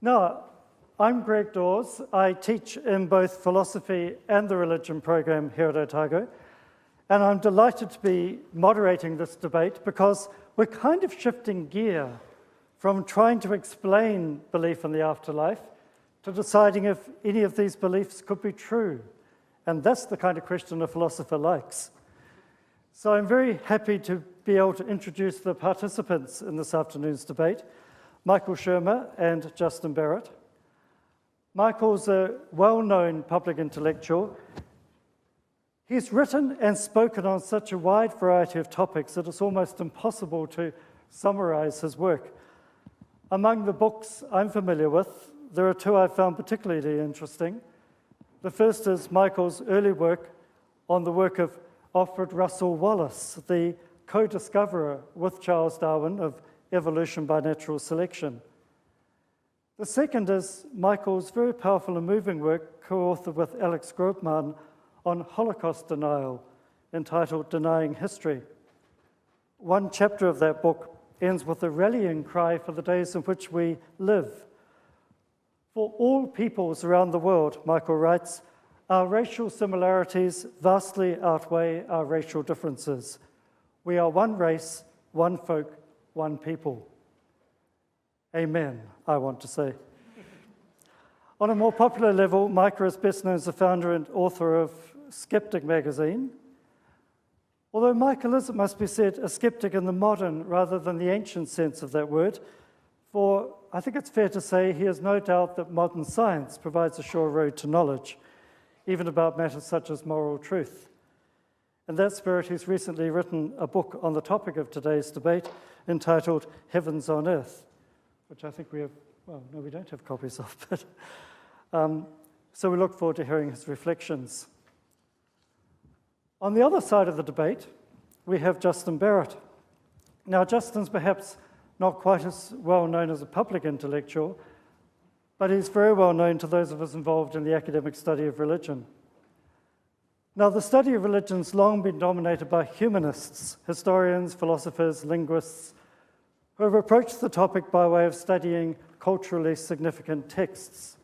Now, I'm Greg Dawes. I teach in both philosophy and the religion program here at Otago, and I'm delighted to be moderating this debate because we're kind of shifting gear from trying to explain belief in the afterlife to deciding if any of these beliefs could be true. And that's the kind of question a philosopher likes. So I'm very happy to be able to introduce the participants in this afternoon's debate, Michael Shermer and Justin Barrett. Michael's a well-known public intellectual. He's written and spoken on such a wide variety of topics that it's almost impossible to summarize his work. Among the books I'm familiar with, there are two I found particularly interesting. The first is Michael's early work on the work of Alfred Russel Wallace, the co-discoverer with Charles Darwin of evolution by natural selection. The second is Michael's very powerful and moving work, co-authored with Alex Grobman, on Holocaust denial, entitled Denying History. One chapter of that book ends with a rallying cry for the days in which we live. For all peoples around the world, Michael writes, our racial similarities vastly outweigh our racial differences. We are one race, one folk, one people. Amen, I want to say. On a more popular level, Michael is best known as the founder and author of Skeptic magazine. Although Michael is, it must be said, a skeptic in the modern rather than the ancient sense of that word, for I think it's fair to say he has no doubt that modern science provides a sure road to knowledge, even about matters such as moral truth. In that spirit, he's recently written a book on the topic of today's debate entitled Heavens on Earth, which I think we have, well, no, we don't have copies of, but so we look forward to hearing his reflections. On the other side of the debate, we have Justin Barrett. Now, Justin's perhaps not quite as well known as a public intellectual, but he's very well known to those of us involved in the academic study of religion. Now, the study of religion's long been dominated by humanists, historians, philosophers, linguists, who have approached the topic by way of studying culturally significant texts.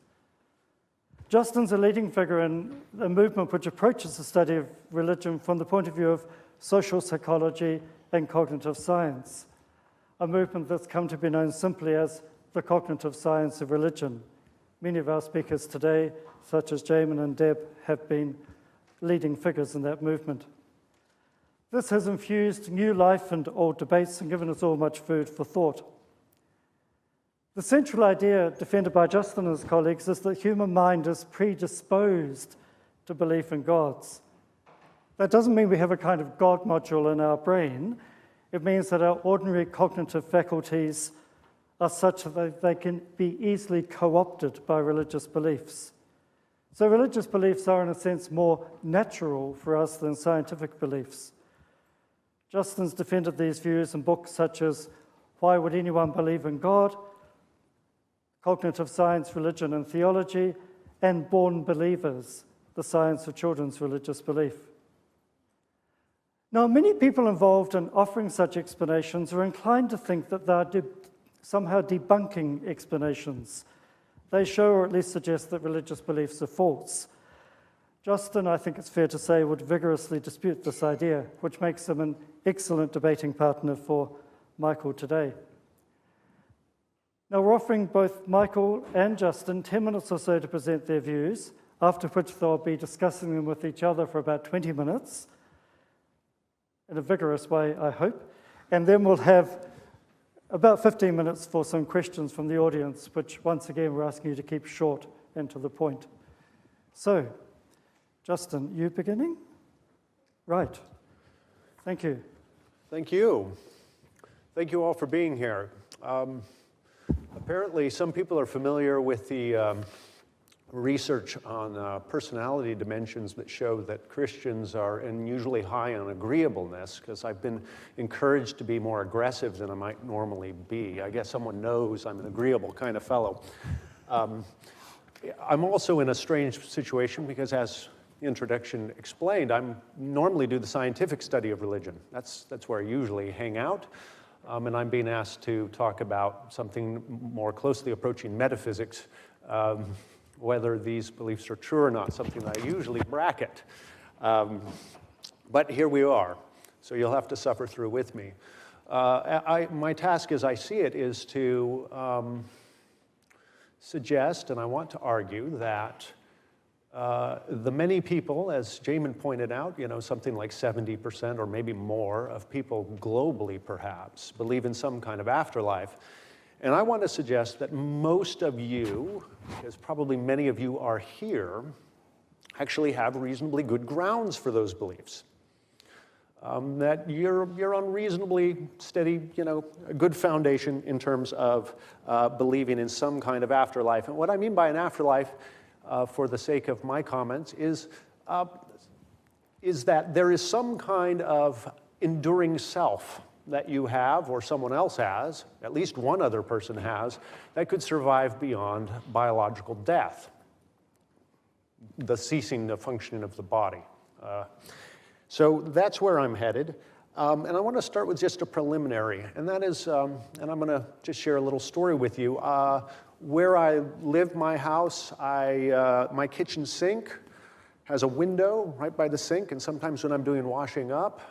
Justin's a leading figure in a movement which approaches the study of religion from the point of view of social psychology and cognitive science, a movement that's come to be known simply as the cognitive science of religion. Many of our speakers today, such as Jamin and Deb, have been leading figures in that movement. This has infused new life into old debates and given us all much food for thought. The central idea defended by Justin and his colleagues is that human mind is predisposed to belief in gods. That doesn't mean we have a kind of God module in our brain. It means that our ordinary cognitive faculties are such that they can be easily co-opted by religious beliefs. So religious beliefs are, in a sense, more natural for us than scientific beliefs. Justin's defended these views in books such as Why Would Anyone Believe in God?, Cognitive Science, Religion and Theology, and Born Believers, the Science of Children's Religious Belief. Now, many people involved in offering such explanations are inclined to think that they are somehow debunking explanations. They show, or at least suggest, that religious beliefs are false. Justin, I think it's fair to say, would vigorously dispute this idea, which makes him an excellent debating partner for Michael today. Now, we're offering both Michael and Justin 10 minutes or so to present their views, after which they'll be discussing them with each other for about 20 minutes, in a vigorous way, I hope, and then we'll have about 15 minutes for some questions from the audience, which, once again, we're asking you to keep short and to the point. So, Justin, you beginning? Right. Thank you. Thank you. Thank you all for being here. Apparently, some people are familiar with the research on personality dimensions that show that Christians are unusually high on agreeableness, because I've been encouraged to be more aggressive than I might normally be. I guess someone knows I'm an agreeable kind of fellow. I'm also in a strange situation because, as the introduction explained, I normally do the scientific study of religion. That's where I usually hang out. and I'm being asked to talk about something more closely approaching metaphysics, whether these beliefs are true or not, something that I usually bracket. But here we are, so you'll have to suffer through with me. My task, as I see it, is to suggest, and I want to argue, that the many people, as Jamin pointed out, something like 70% or maybe more of people globally, perhaps, believe in some kind of afterlife. And I want to suggest that most of you, because probably many of you are here, actually have reasonably good grounds for those beliefs. That you're on reasonably steady, a good foundation in terms of believing in some kind of afterlife. And what I mean by an afterlife, for the sake of my comments, is that there is some kind of enduring self that you have, or someone else has, at least one other person has, that could survive beyond biological death, the ceasing of functioning of the body. So that's where I'm headed. And I want to start with just a preliminary, and that is, and I'm going to just share a little story with you. Where I live, my house, my kitchen sink has a window right by the sink, and sometimes when I'm doing washing up,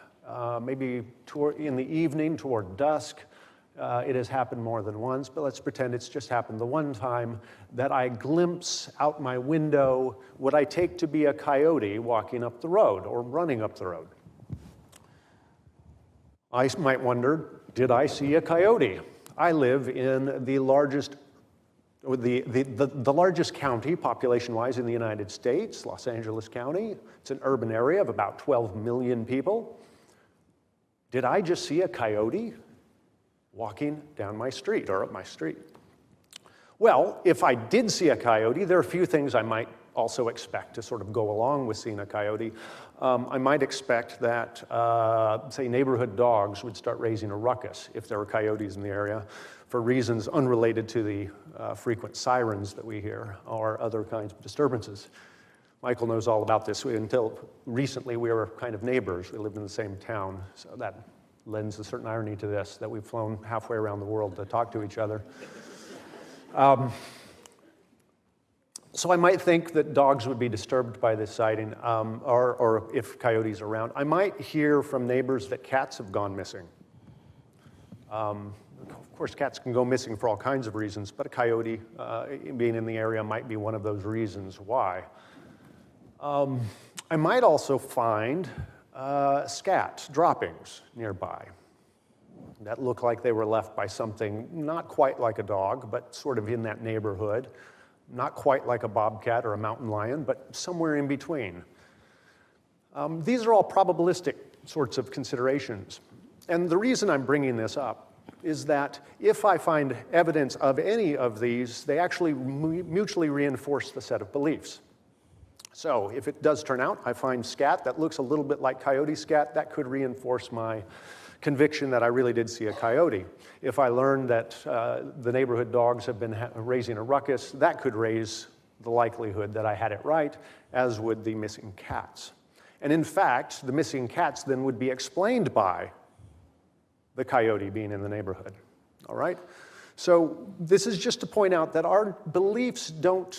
maybe in the evening toward dusk, it has happened more than once, but let's pretend it's just happened the one time, that I glimpse out my window what I take to be a coyote walking up the road or running up the road. I might wonder, did I see a coyote? I live in the largest county, population-wise, in the United States, Los Angeles County. It's an urban area of about 12 million people. Did I just see a coyote walking down my street or up my street? Well, if I did see a coyote, there are a few things I might also expect to sort of go along with seeing a coyote. I might expect that, say, neighborhood dogs would start raising a ruckus if there were coyotes in the area for reasons unrelated to the frequent sirens that we hear or other kinds of disturbances. Michael knows all about this. Until recently, we were kind of neighbors. We lived in the same town, so that lends a certain irony to this, that we've flown halfway around the world to talk to each other. So I might think that dogs would be disturbed by this sighting, or if coyotes are around. I might hear from neighbors that cats have gone missing. Of course, cats can go missing for all kinds of reasons, but a coyote being in the area might be one of those reasons why. I might also find scat droppings nearby that look like they were left by something not quite like a dog, but sort of in that neighborhood. Not quite like a bobcat or a mountain lion, but somewhere in between. These are all probabilistic sorts of considerations. And the reason I'm bringing this up is that if I find evidence of any of these, they actually mutually reinforce the set of beliefs. So if it does turn out I find scat that looks a little bit like coyote scat, that could reinforce my conviction that I really did see a coyote. If I learned that the neighborhood dogs have been raising a ruckus, that could raise the likelihood that I had it right, as would the missing cats. And in fact, the missing cats then would be explained by the coyote being in the neighborhood. All right? So this is just to point out that our beliefs don't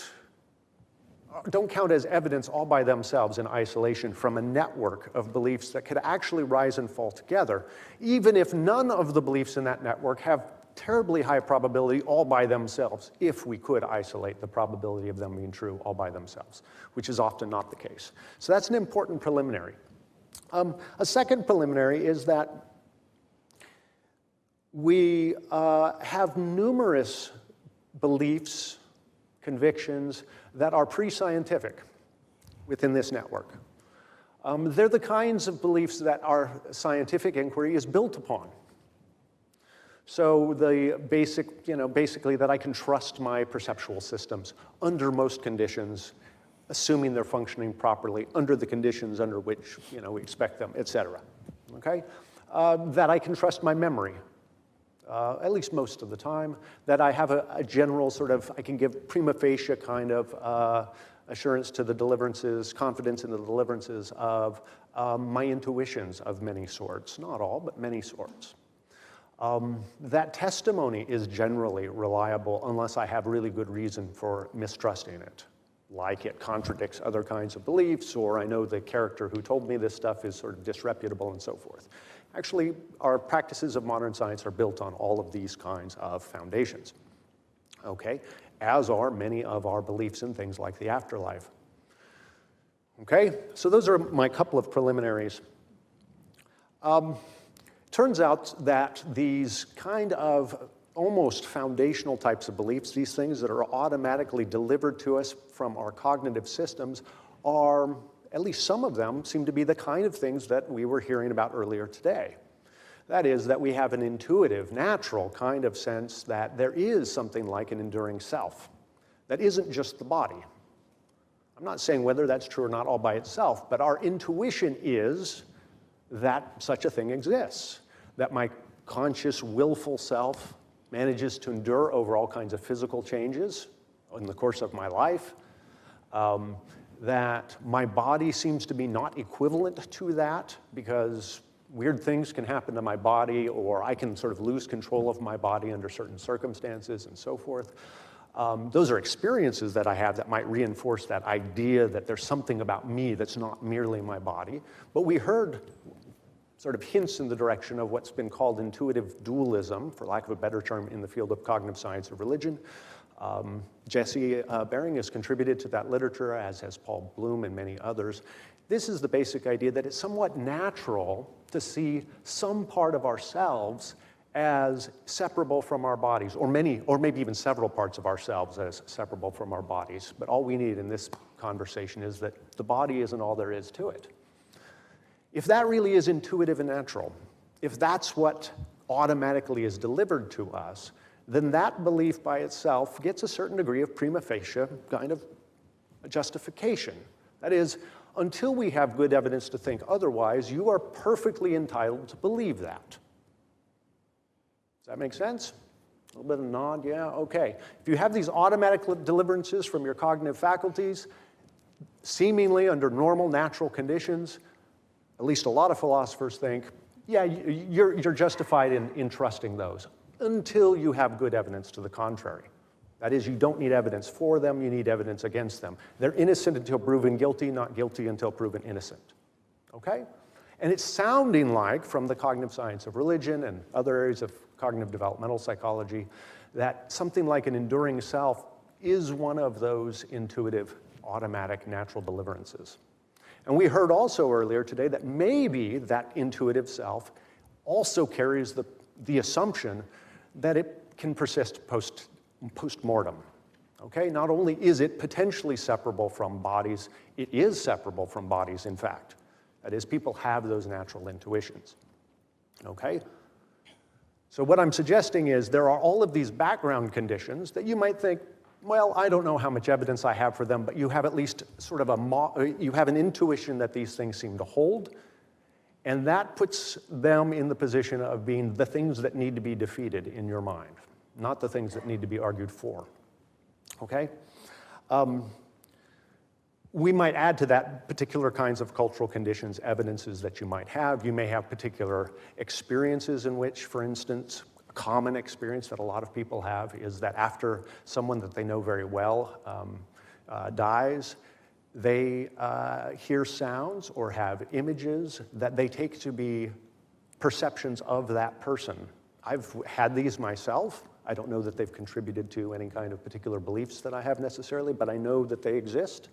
count as evidence all by themselves in isolation from a network of beliefs that could actually rise and fall together, even if none of the beliefs in that network have terribly high probability all by themselves, if we could isolate the probability of them being true all by themselves, which is often not the case. So that's an important preliminary. A second preliminary is that we have numerous beliefs, convictions that are pre-scientific within this network. They're the kinds of beliefs that our scientific inquiry is built upon. So the basically that I can trust my perceptual systems under most conditions, assuming they're functioning properly under the conditions under which we expect them, et cetera. Okay? That I can trust my memory. At least most of the time, that I have a general sort of, I can give prima facie kind of assurance to the deliverances, confidence in the deliverances of my intuitions of many sorts. Not all, but many sorts. that testimony is generally reliable unless I have really good reason for mistrusting it. Like it contradicts other kinds of beliefs, or I know the character who told me this stuff is sort of disreputable and so forth. Actually, our practices of modern science are built on all of these kinds of foundations, okay? As are many of our beliefs in things like the afterlife. Okay, so those are my couple of preliminaries. Turns out that these kind of almost foundational types of beliefs, these things that are automatically delivered to us from our cognitive systems, are, at least some of them, seem to be the kind of things that we were hearing about earlier today. That is, that we have an intuitive, natural kind of sense that there is something like an enduring self that isn't just the body. I'm not saying whether that's true or not all by itself, but our intuition is that such a thing exists, that my conscious, willful self manages to endure over all kinds of physical changes in the course of my life, that my body seems to be not equivalent to that because weird things can happen to my body, or I can sort of lose control of my body under certain circumstances and so forth. Those are experiences that I have that might reinforce that idea that there's something about me that's not merely my body. But we heard sort of hints in the direction of what's been called intuitive dualism, for lack of a better term, in the field of cognitive science of religion. Jesse Bering has contributed to that literature, as has Paul Bloom and many others. This is the basic idea that it's somewhat natural to see some part of ourselves as separable from our bodies, or maybe even several parts of ourselves as separable from our bodies. But all we need in this conversation is that the body isn't all there is to it. If that really is intuitive and natural, if that's what automatically is delivered to us, then that belief by itself gets a certain degree of prima facie kind of justification. That is, until we have good evidence to think otherwise, you are perfectly entitled to believe that. Does that make sense? A little bit of a nod, yeah, okay. If you have these automatic deliverances from your cognitive faculties, seemingly under normal, natural conditions, at least a lot of philosophers think, yeah, you're justified in trusting those until you have good evidence to the contrary. That is, you don't need evidence for them, you need evidence against them. They're innocent until proven guilty, not guilty until proven innocent. Okay? And it's sounding like, from the cognitive science of religion and other areas of cognitive developmental psychology, that something like an enduring self is one of those intuitive, automatic, natural deliverances. And we heard also earlier today that maybe that intuitive self also carries the assumption that it can persist post-mortem. Okay? Not only is it potentially separable from bodies, it is separable from bodies, in fact. That is, people have those natural intuitions. Okay? So what I'm suggesting is there are all of these background conditions that you might think, well, I don't know how much evidence I have for them, but you have at least sort of you have an intuition that these things seem to hold, and that puts them in the position of being the things that need to be defeated in your mind, not the things that need to be argued for. Okay? We might add to that particular kinds of cultural conditions, evidences that you might have. You may have particular experiences in which, for instance, a common experience that a lot of people have is that after someone that they know very well dies, they hear sounds or have images that they take to be perceptions of that person. I've had these myself. I don't know that they've contributed to any kind of particular beliefs that I have necessarily, but I know that they exist,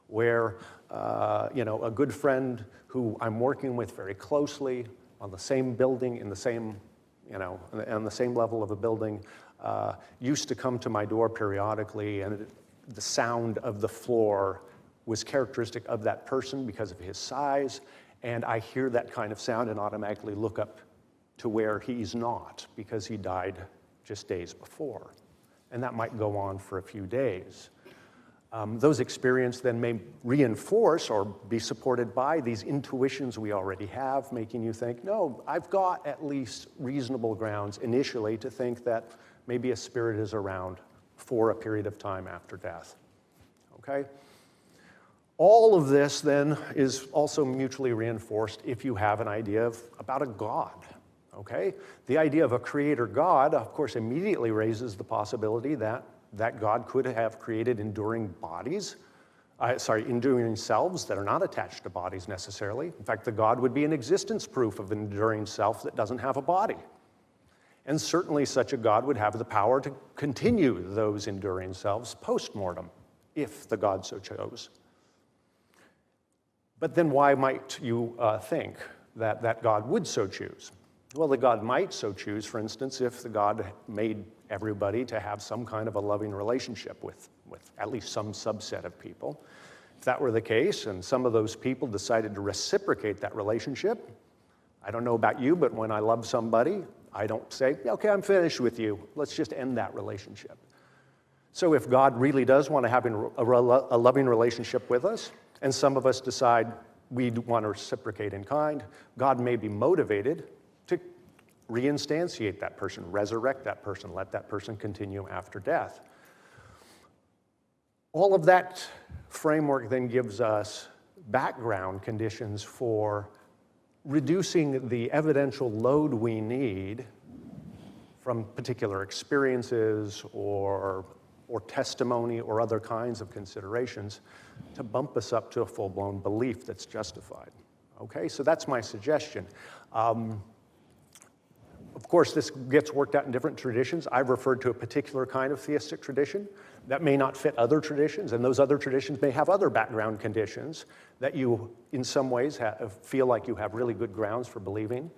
where a good friend who I'm working with very closely on the same building, in the same, on the same level of a building, used to come to my door periodically, and the sound of the floor was characteristic of that person because of his size, and I hear that kind of sound and automatically look up to where he's not because he died just days before. And that might go on for a few days. Those experiences then may reinforce or be supported by these intuitions we already have, making you think, no, I've got at least reasonable grounds initially to think that maybe a spirit is around for a period of time after death. Okay? All of this then is also mutually reinforced if you have an idea about a God. okay? The idea of a creator God, of course, immediately raises the possibility that God could have created enduring bodies, enduring selves that are not attached to bodies necessarily. In fact, the God would be an existence proof of an enduring self that doesn't have a body. And certainly such a God would have the power to continue those enduring selves post-mortem, if the God so chose. But then why might you think that God would so choose? Well, the God might so choose, for instance, if the God made everybody to have some kind of a loving relationship with at least some subset of people. If that were the case, and some of those people decided to reciprocate that relationship, I don't know about you, but when I love somebody, I don't say, okay, I'm finished with you. Let's just end that relationship. So if God really does want to have a loving relationship with us, and some of us decide we want to reciprocate in kind, God may be motivated to reinstantiate that person, resurrect that person, let that person continue after death. All of that framework then gives us background conditions for reducing the evidential load we need from particular experiences or testimony or other kinds of considerations to bump us up to a full-blown belief that's justified. Okay, so that's my suggestion. Of course, this gets worked out in different traditions. I've referred to a particular kind of theistic tradition that may not fit other traditions, and those other traditions may have other background conditions that you, in some ways, feel like you have really good grounds for believing.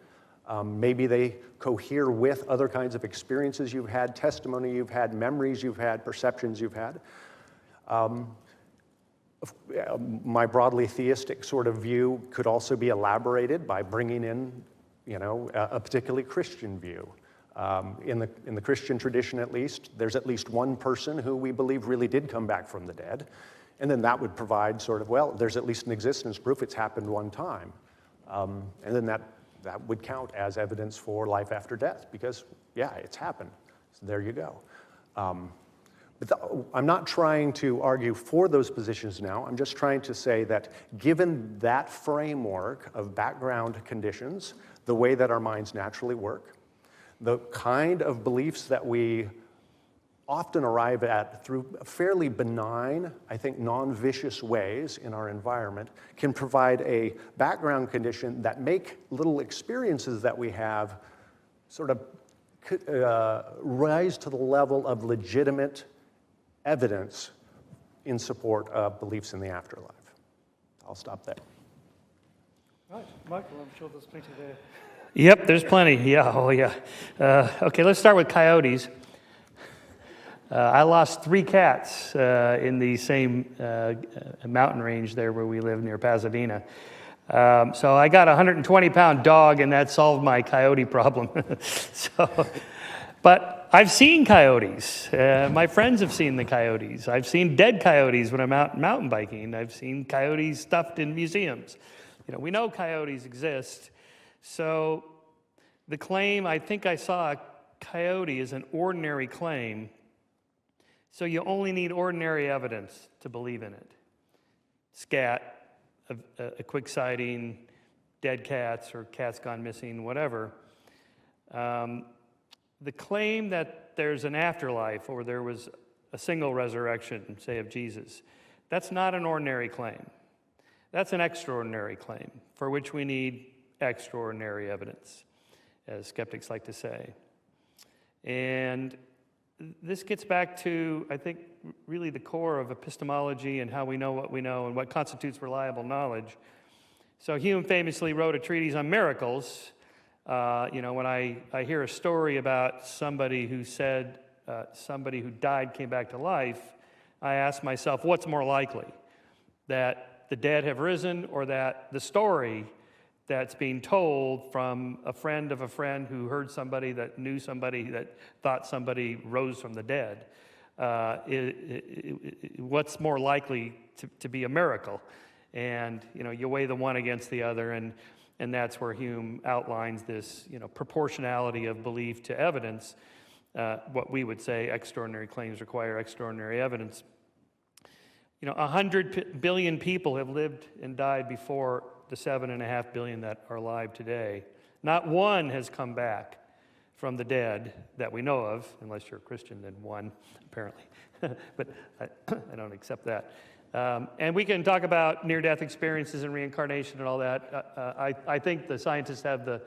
Maybe they cohere with other kinds of experiences you've had, testimony you've had, memories you've had, perceptions you've had. My broadly theistic sort of view could also be elaborated by bringing in, a particularly Christian view. In the Christian tradition, at least, there's at least one person who we believe really did come back from the dead, and then that would provide sort of, well, there's at least an existence proof it's happened one time, and then that would count as evidence for life after death because, yeah, it's happened. So there you go. I'm not trying to argue for those positions now. I'm just trying to say that given that framework of background conditions, the way that our minds naturally work, the kind of beliefs that we often arrive at through fairly benign, I think non-vicious ways in our environment can provide a background condition that make little experiences that we have sort of rise to the level of legitimate evidence in support of beliefs in the afterlife. I'll stop there. Right, Michael, I'm sure there's plenty there. Yep, there's plenty. Yeah, oh yeah. Okay, let's start with coyotes. I lost 3 cats in the same mountain range there where we live near Pasadena. So I got a 120-pound dog, and that solved my coyote problem. But I've seen coyotes. My friends have seen the coyotes. I've seen dead coyotes when I'm out mountain biking. I've seen coyotes stuffed in museums. We know coyotes exist. So the claim, I think I saw a coyote is an ordinary claim. So you only need ordinary evidence to believe in it. Scat, a quick sighting, dead cats or cats gone missing, whatever. The claim that there's an afterlife or there was a single resurrection, say of Jesus, that's not an ordinary claim. That's an extraordinary claim for which we need extraordinary evidence, as skeptics like to say. And this gets back to, I think, really the core of epistemology and how we know what we know and what constitutes reliable knowledge. So Hume famously wrote a treatise on miracles. When I hear a story about somebody who said somebody who died came back to life, I ask myself, what's more likely? That the dead have risen, or that the story that's being told from a friend of a friend who heard somebody that knew somebody that thought somebody rose from the dead? What's more likely to be a miracle? And you weigh the one against the other, and that's where Hume outlines this proportionality of belief to evidence. What we would say extraordinary claims require extraordinary evidence. 100 billion people have lived and died before the 7.5 billion that are alive today. Not one has come back from the dead that we know of, unless you're a Christian, then one, apparently. But I don't accept that. And we can talk about near-death experiences and reincarnation and all that. I think the scientists have the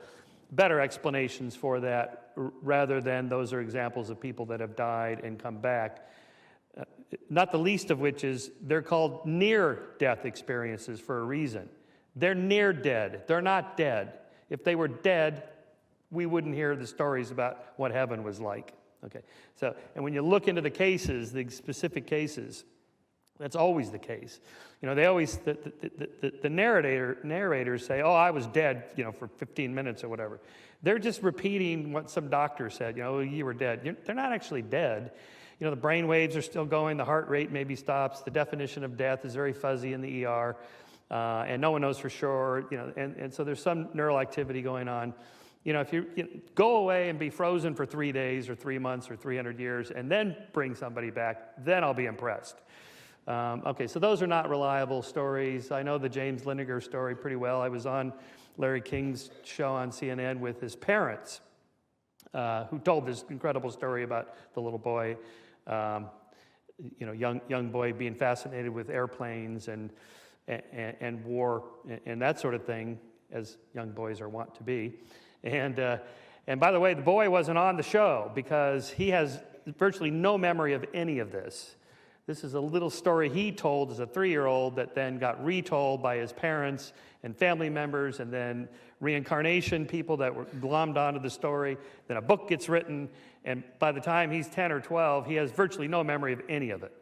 better explanations for that, rather than those are examples of people that have died and come back. Not the least of which is they're called near-death experiences for a reason. They're near dead. They're not dead. If they were dead, we wouldn't hear the stories about what heaven was like. Okay. So, and when you look into the cases, the specific cases, that's always the case. You know, they always, the narrators say, oh, I was dead, you know, for 15 minutes or whatever. They're just repeating what some doctor said, you know, you were dead. They're not actually dead. You know, the brain waves are still going, the heart rate maybe stops, the definition of death is very fuzzy in the ER, and no one knows for sure, you know, and so there's some neural activity going on. You know, if you go away and be frozen for 3 days or 3 months or 300 years and then bring somebody back, then I'll be impressed. Okay, so those are not reliable stories. I know the James Liniger story pretty well. I was on Larry King's show on CNN with his parents, who told this incredible story about the little boy, you know, young boy being fascinated with airplanes and war and that sort of thing, as young boys are wont to be. And by the way, the boy wasn't on the show because he has virtually no memory of any of this. This is a little story he told as a 3-year-old that then got retold by his parents and family members, and then reincarnation people that were glommed onto the story. Then a book gets written, and by the time he's 10 or 12, he has virtually no memory of any of it.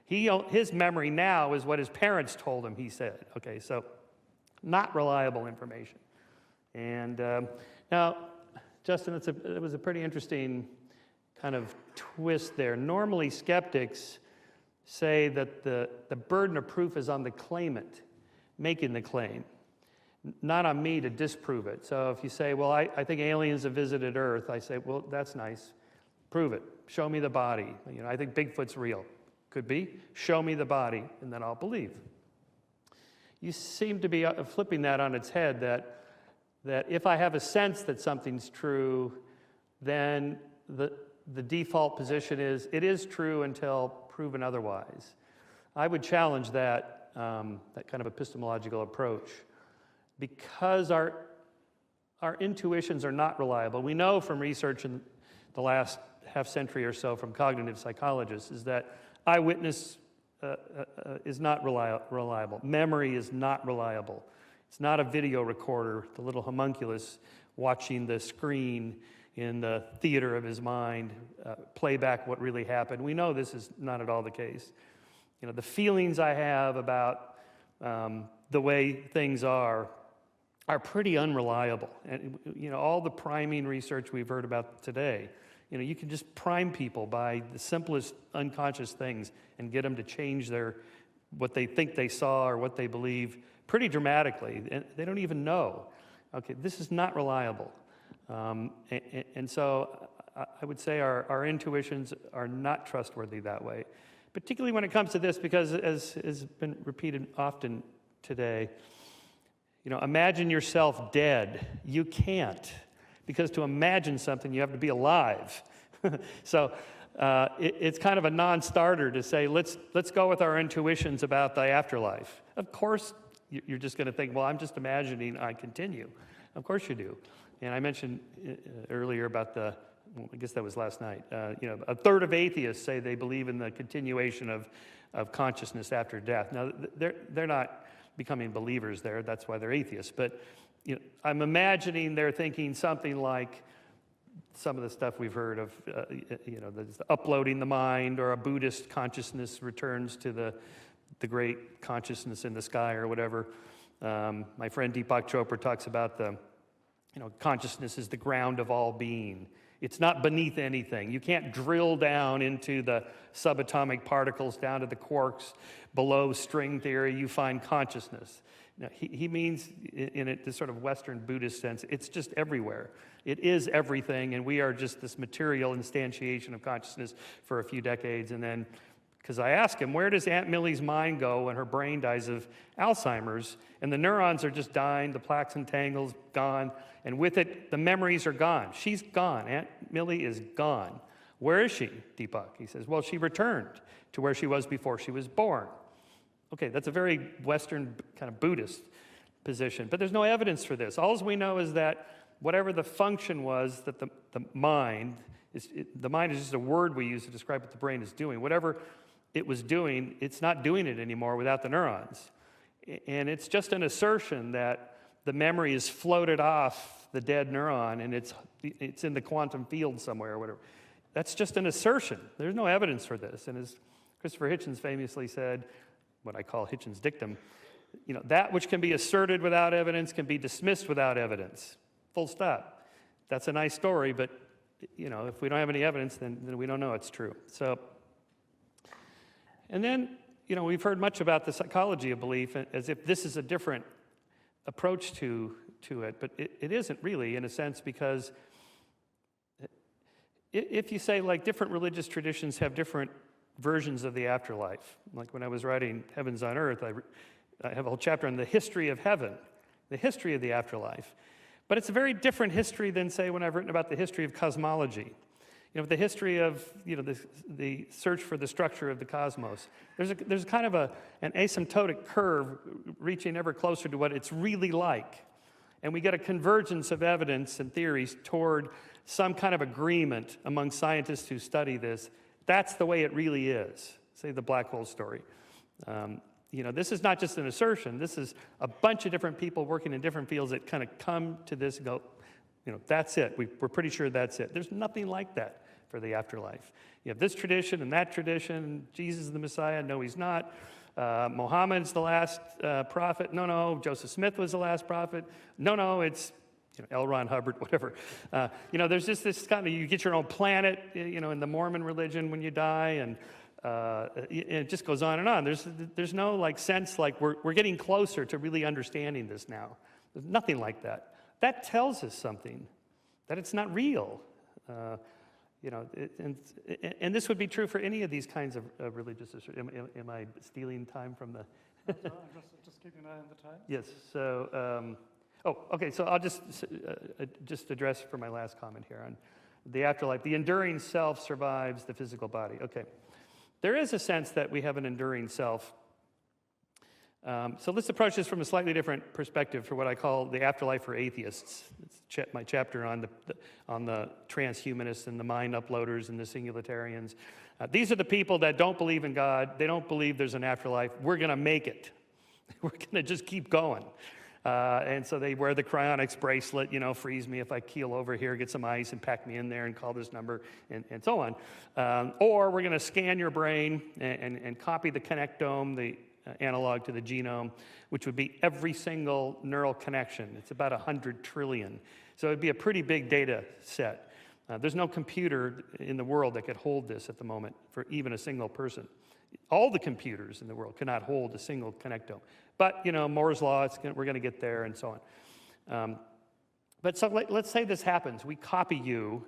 His memory now is what his parents told him he said. Okay, so not reliable information. And now, Justin, it was a pretty interesting kind of twist there. Normally, skeptics say that the burden of proof is on the claimant making the claim, not on me to disprove it. So if you say, well, I think aliens have visited Earth, I say, well, that's nice. Prove it. Show me the body. You know, I think Bigfoot's real. Could be. Show me the body, and then I'll believe. You seem to be flipping that on its head, that if I have a sense that something's true, then the default position is it is true until proven otherwise. I would challenge that kind of epistemological approach, because our intuitions are not reliable. We know from research in the last half century or so from cognitive psychologists is that eyewitness is not reliable. Memory is not reliable. It's not a video recorder, the little homunculus watching the screen in the theater of his mind, play back what really happened. We know this is not at all the case. You know, the feelings I have about the way things are pretty unreliable. And, you know, all the priming research we've heard about today, you know, you can just prime people by the simplest unconscious things and get them to change what they think they saw or what they believe pretty dramatically. And they don't even know. Okay, this is not reliable. And so I would say our intuitions are not trustworthy that way, particularly when it comes to this, because as has been repeated often today, you know, imagine yourself dead. You can't, because to imagine something, you have to be alive. So it's kind of a non-starter to say, let's go with our intuitions about the afterlife. Of course, you're just going to think, well, I'm just imagining I continue. Of course you do. And I mentioned earlier about I guess that was last night, you know, a third of atheists say they believe in the continuation of consciousness after death. Now, they're not becoming believers there, that's why they're atheists. But you know, I'm imagining they're thinking something like some of the stuff we've heard of, you know, the uploading the mind, or a Buddhist consciousness returns to the great consciousness in the sky or whatever. My friend Deepak Chopra talks about you know, consciousness is the ground of all being. It's not beneath anything. You can't drill down into the subatomic particles, down to the quarks below string theory. You find consciousness. Now, he means, in this sort of Western Buddhist sense, it's just everywhere. It is everything, and we are just this material instantiation of consciousness for a few decades, and then Because I ask him, where does Aunt Millie's mind go when her brain dies of Alzheimer's? And the neurons are just dying, the plaques and tangles gone, and with it, the memories are gone. She's gone. Aunt Millie is gone. Where is she, Deepak? He says, well, she returned to where she was before she was born. Okay, that's a very Western kind of Buddhist position, but there's no evidence for this. All we know is that whatever the function was that the mind is just a word we use to describe what the brain is doing. Whatever it was doing, it's not doing it anymore without the neurons. And it's just an assertion that the memory is floated off the dead neuron and it's in the quantum field somewhere or whatever. That's just an assertion. There's no evidence for this. And as Christopher Hitchens famously said, what I call Hitchens' dictum, that which can be asserted without evidence can be dismissed without evidence. Full stop. That's a nice story, but if we don't have any evidence, then we don't know it's true. So, and then, we've heard much about the psychology of belief as if this is a different approach to it, but it isn't really, in a sense, because if you say, like, different religious traditions have different versions of the afterlife, like when I was writing Heavens on Earth, I have a whole chapter on the history of heaven, the history of the afterlife. But it's a very different history than, say, when I've written about the history of cosmology. The history of the search for the structure of the cosmos. There's kind of an asymptotic curve reaching ever closer to what it's really like. And we get a convergence of evidence and theories toward some kind of agreement among scientists who study this. That's the way it really is, say the black hole story. This is not just an assertion. This is a bunch of different people working in different fields that kind of come to this and go, that's it. We're pretty sure that's it. There's nothing like that for the afterlife. You have this tradition and that tradition. Jesus is the Messiah. No, he's not. Muhammad's the last prophet. No. Joseph Smith was the last prophet. No, it's L. Ron Hubbard, whatever. There's just this kind of, you get your own planet, in the Mormon religion when you die, and it just goes on and on. There's no sense like we're getting closer to really understanding this now. There's nothing like that. That tells us something, that it's not real. And this would be true for any of these kinds of religious assertions. Am I stealing time from the? No, just keeping an eye on the time. Yes. So, okay. So I'll just address for my last comment here on the afterlife. The enduring self survives the physical body. Okay. There is a sense that we have an enduring self. So let's approach this from a slightly different perspective for what I call the afterlife for atheists. It's my chapter on the transhumanists and the mind uploaders and the singularitarians. These are the people that don't believe in God. They don't believe there's an afterlife. We're going to make it. We're going to just keep going. And so they wear the cryonics bracelet, freeze me if I keel over here, get some ice and pack me in there and call this number and so on. Or we're going to scan your brain and copy the connectome, the analog to the genome, which would be every single neural connection. It's about 100 trillion. So it'd be a pretty big data set. There's no computer in the world that could hold this at the moment for even a single person. All the computers in the world cannot hold a single connectome. But, Moore's law, we're going to get there and so on. But so let's say this happens. We copy you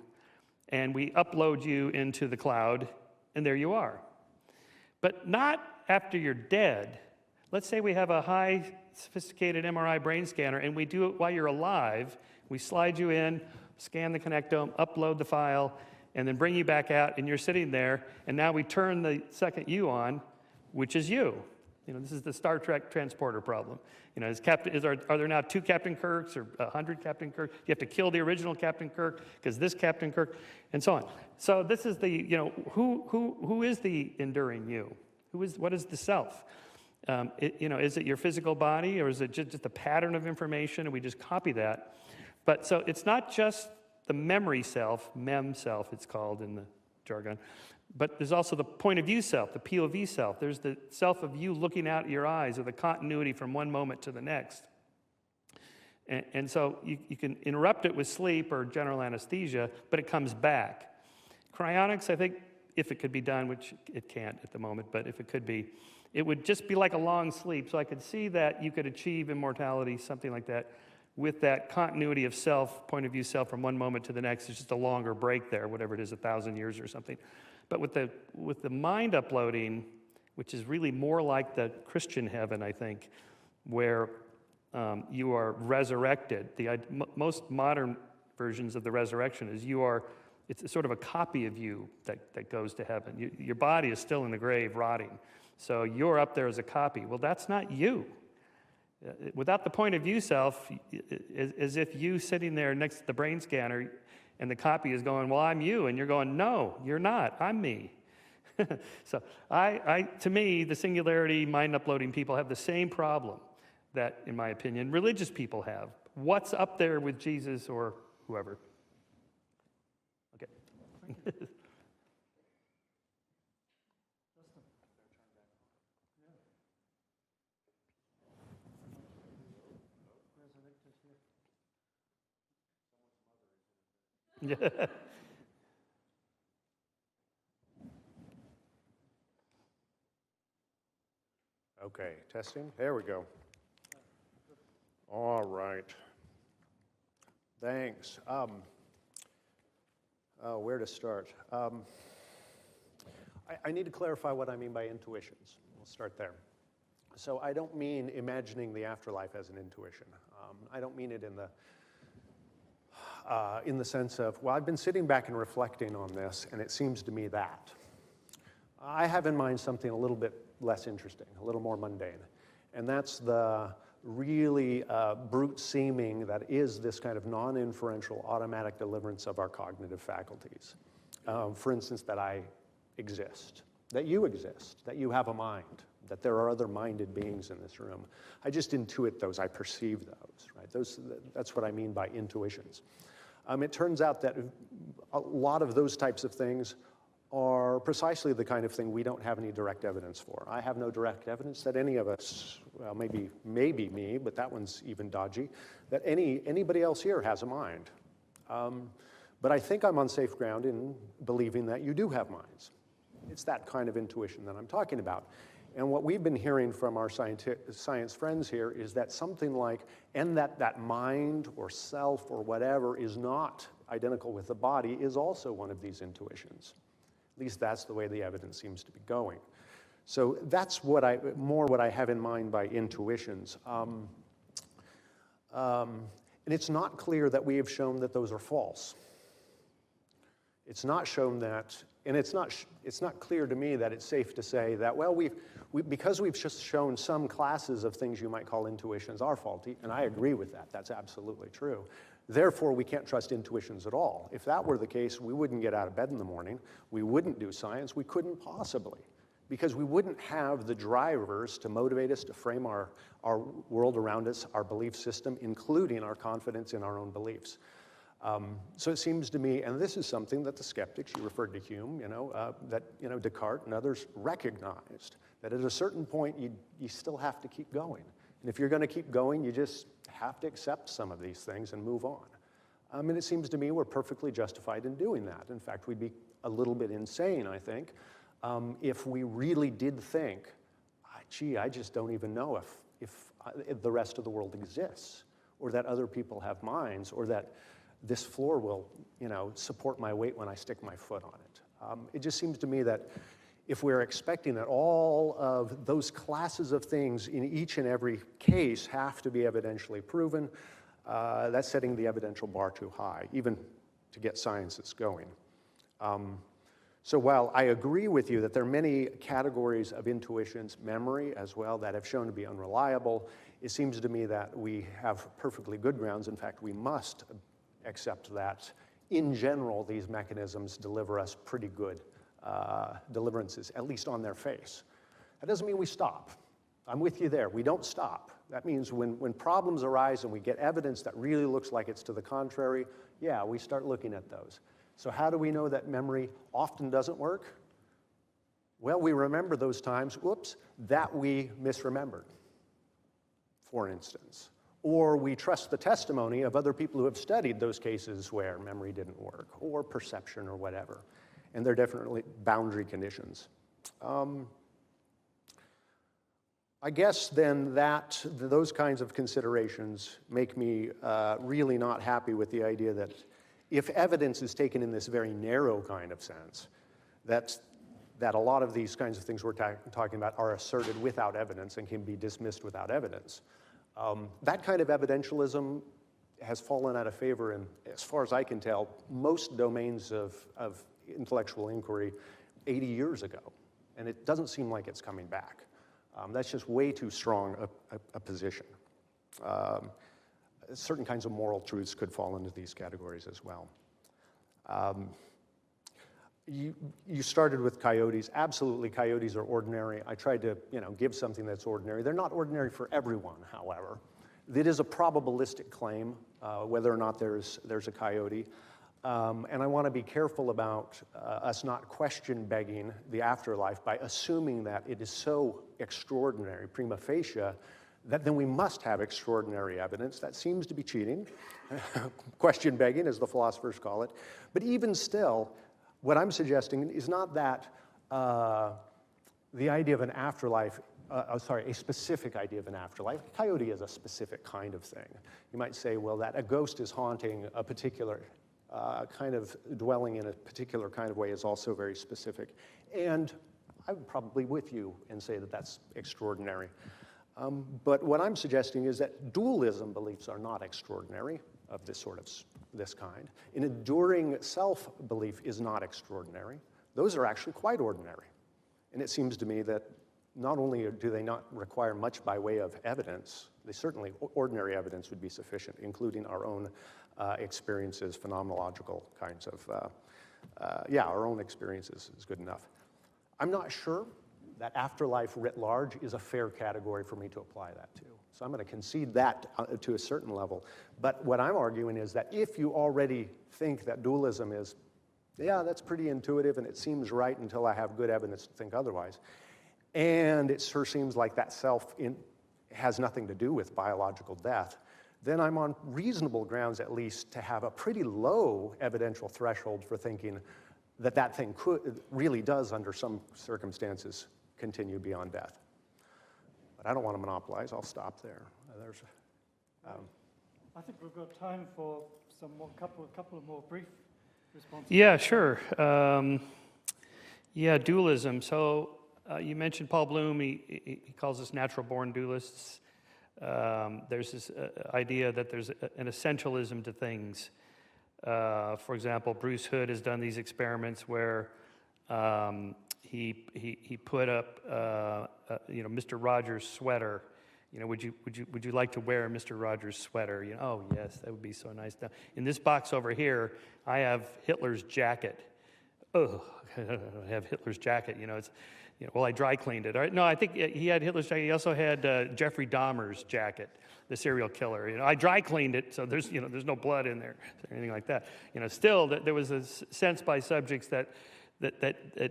and we upload you into the cloud, and there you are. But not after you're dead. Let's say we have a high sophisticated MRI brain scanner and we do it while you're alive. We slide you in, scan the connectome, upload the file, and then bring you back out, and you're sitting there, and now we turn the second you on, which is you. This is the Star Trek transporter problem. Are there now 2 Captain Kirks or 100 Captain Kirk? You have to kill the original Captain Kirk because this Captain Kirk, and so on. So this is the, who is the enduring you? What is the self? Is it your physical body, or is it just a pattern of information and we just copy that? But so it's not just the memory self, mem self it's called in the jargon, but there's also the point of view self, the POV self. There's the self of you looking out your eyes, or the continuity from one moment to the next. And so you can interrupt it with sleep or general anesthesia, but it comes back. Cryonics, I think, if it could be done, which it can't at the moment, but if it could be, it would just be like a long sleep. So I could see that you could achieve immortality, something like that, with that continuity of self, point of view self from one moment to the next. It's just a longer break there, whatever it is, 1,000 years or something. But with the mind uploading, which is really more like the Christian heaven, I think, where you are resurrected. Most modern versions of the resurrection is it's sort of a copy of you that goes to heaven. Your body is still in the grave rotting. So you're up there as a copy. Well, that's not you. Without the point of view self, as if you sitting there next to the brain scanner and the copy is going, well, I'm you. And you're going, no, you're not. I'm me. So to me, the singularity mind uploading people have the same problem that, in my opinion, religious people have. What's up there with Jesus or whoever? Okay. Yeah. Okay, testing. There we go. All right. Thanks. Where to start? I need to clarify what I mean by intuitions. We'll start there. So I don't mean imagining the afterlife as an intuition. I don't mean it in the sense of, well, I've been sitting back and reflecting on this, and it seems to me that. I have in mind something a little bit less interesting, a little more mundane, and that's the really brute seeming that is this kind of non-inferential automatic deliverance of our cognitive faculties. For instance, that I exist, that you exist, that you have a mind, that there are other minded beings in this room. I just intuit those, I perceive those, right? That's what I mean by intuitions. It turns out that a lot of those types of things are precisely the kind of thing we don't have any direct evidence for. I have no direct evidence that any of us, well, maybe me, but that one's even dodgy, that anybody else here has a mind. But I think I'm on safe ground in believing that you do have minds. It's that kind of intuition that I'm talking about. And what we've been hearing from our science friends here is that something like, and that mind or self or whatever is not identical with the body is also one of these intuitions. At least that's the way the evidence seems to be going. So that's what I have in mind by intuitions. And it's not clear that we have shown that those are false. It's not shown that, and it's not clear to me that it's safe to say that, well, because we've just shown some classes of things you might call intuitions are faulty, and I agree with that. That's absolutely true. Therefore, we can't trust intuitions at all. If that were the case, we wouldn't get out of bed in the morning. We wouldn't do science. We couldn't possibly, because we wouldn't have the drivers to motivate us to frame our world around us, our belief system, including our confidence in our own beliefs. So it seems to me, and this is something that the skeptics, you referred to Hume, that Descartes and others recognized, that at a certain point you still have to keep going. And if you're going to keep going, you just have to accept some of these things and move on. And it seems to me we're perfectly justified in doing that. In fact, we'd be a little bit insane, I think, if we really did think, gee, I just don't even know if the rest of the world exists, or that other people have minds, or that this floor will, support my weight when I stick my foot on it. It just seems to me that if we're expecting that all of those classes of things in each and every case have to be evidentially proven, that's setting the evidential bar too high, even to get sciences going. So while I agree with you that there are many categories of intuitions, memory as well, that have shown to be unreliable, it seems to me that we have perfectly good grounds. In fact, we must accept that, in general, these mechanisms deliver us pretty good deliverances, at least on their face. That doesn't mean we stop. I'm with you there. We don't stop. That means when problems arise and we get evidence that really looks like it's to the contrary, yeah, we start looking at those. So how do we know that memory often doesn't work? Well, we remember those times, that we misremembered, for instance. Or we trust the testimony of other people who have studied those cases where memory didn't work, or perception or whatever. And they're definitely boundary conditions. I guess then those kinds of considerations make me really not happy with the idea that if evidence is taken in this very narrow kind of sense, that a lot of these kinds of things we're talking about are asserted without evidence and can be dismissed without evidence. That kind of evidentialism has fallen out of favor in, as far as I can tell, most domains of intellectual inquiry 80 years ago. And it doesn't seem like it's coming back. That's just way too strong a position. Certain kinds of moral truths could fall into these categories as well. You started with coyotes. Absolutely, coyotes are ordinary. I tried to give something that's ordinary. They're not ordinary for everyone, however. It is a probabilistic claim, whether or not there's a coyote. And I want to be careful about us not question-begging the afterlife by assuming that it is so extraordinary, prima facie, that then we must have extraordinary evidence. That seems to be cheating, question-begging, as the philosophers call it. But even still, what I'm suggesting is not that the idea of an afterlife, a specific idea of an afterlife. A coyote is a specific kind of thing. You might say, well, that a ghost is haunting a particular kind of dwelling in a particular kind of way is also very specific. And I'm probably with you and say that that's extraordinary. But what I'm suggesting is that dualism beliefs are not extraordinary of this kind. An enduring self-belief is not extraordinary. Those are actually quite ordinary. And it seems to me that not only do they not require much by way of evidence, they certainly, ordinary evidence would be sufficient, including our own experiences, phenomenological kinds of, our own experiences is good enough. I'm not sure that afterlife writ large is a fair category for me to apply that to. So I'm going to concede that to a certain level. But what I'm arguing is that if you already think that dualism is, that's pretty intuitive and it seems right until I have good evidence to think otherwise, and it sure seems like that self has nothing to do with biological death, then I'm on reasonable grounds at least to have a pretty low evidential threshold for thinking that that thing really does, under some circumstances, continue beyond death. But I don't want to monopolize. I'll stop there. I think we've got time for couple of more brief responses. Yeah, sure. Dualism. So you mentioned Paul Bloom. He calls us natural-born dualists. There's this idea that there's an essentialism to things. For example, Bruce Hood has done these experiments where he put up Mr. Rogers' sweater. Would you like to wear Mr. Rogers' sweater? Oh yes, that would be so nice. Now, in this box over here, I have Hitler's jacket. Oh, I have Hitler's jacket. I dry cleaned it. All right? No, I think he had Hitler's jacket. He also had Jeffrey Dahmer's jacket, the serial killer. I dry cleaned it, so there's no blood in there or anything like that. Still, there was a sense by subjects that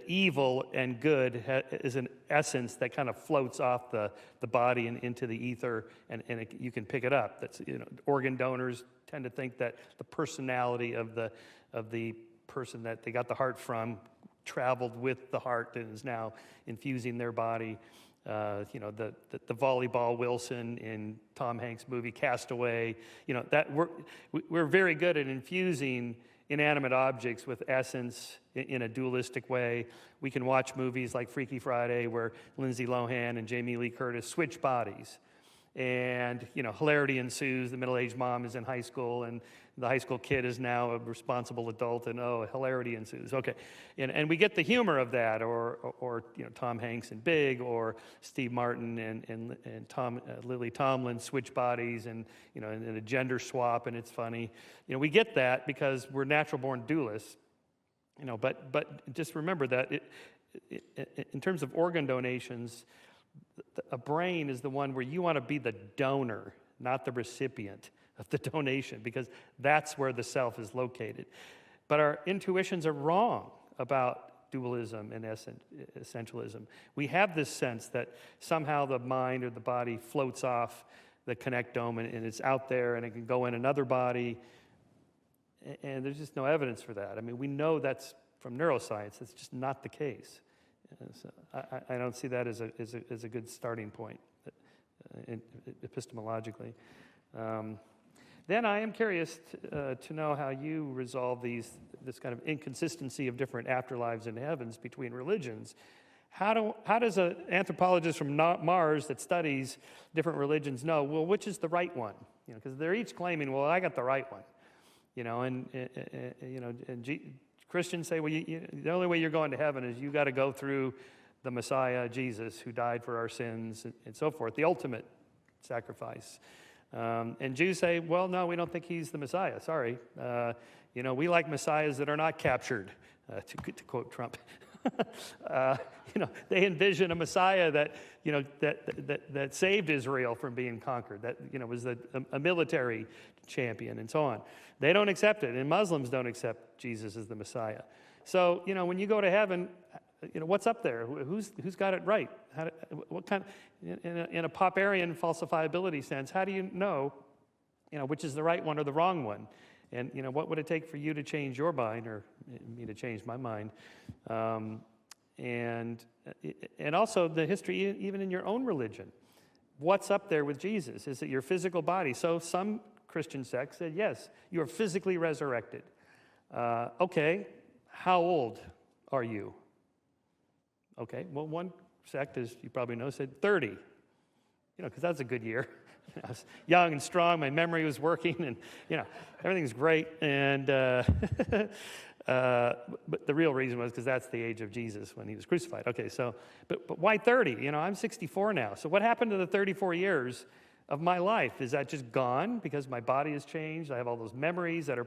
evil and good is an essence that kind of floats off the body and into the ether, and you can pick it up. That's organ donors tend to think that the personality of the person that they got the heart from traveled with the heart and is now infusing their body. The volleyball Wilson in Tom Hanks' movie Castaway. That we're very good at infusing inanimate objects with essence in a dualistic way. We can watch movies like Freaky Friday where Lindsay Lohan and Jamie Lee Curtis switch bodies. And, hilarity ensues. The middle-aged mom is in high school, and the high school kid is now a responsible adult, and hilarity ensues. Okay, and we get the humor of that, or Tom Hanks in Big, or Steve Martin and Lily Tomlin switch bodies, and in a gender swap, and it's funny. We get that because we're natural-born dualists. But just remember that in terms of organ donations, a brain is the one where you want to be the donor, not the recipient of the donation, because that's where the self is located. But our intuitions are wrong about dualism and essentialism. We have this sense that somehow the mind or the body floats off the connectome and it's out there and it can go in another body, and there's just no evidence for that. I mean, we know that's from neuroscience. That's just not the case. So I don't see that as a good starting point epistemologically. Then I am curious to know how you resolve this kind of inconsistency of different afterlives and heavens between religions. How does an anthropologist from Mars that studies different religions know, well, which is the right one? Because they're each claiming, well, I got the right one. Christians say, well, the only way you're going to heaven is you got to go through the Messiah, Jesus, who died for our sins and so forth, the ultimate sacrifice. And Jews say, well, no, we don't think he's the Messiah. Sorry. We like messiahs that are not captured, to quote Trump. They envision a Messiah that saved Israel from being conquered, that was a military champion and so on. They don't accept it, and Muslims don't accept Jesus as the Messiah. So when you go to heaven, what's up there? Who's got it right? What kind? In a Popperian falsifiability sense, how do you know which is the right one or the wrong one? And what would it take for you to change your mind, or me to change my mind? And also the history, even in your own religion. What's up there with Jesus? Is it your physical body? So some Christian sects said, yes, you are physically resurrected. Okay, how old are you? Okay, well, one sect, as you probably know, said 30. Because that's a good year. I was young and strong, my memory was working, and everything's great. And but the real reason was because that's the age of Jesus when he was crucified. Okay, so but why 30? I'm 64 now. So what happened to the 34 years of my life? Is that just gone because my body has changed? I have all those memories that are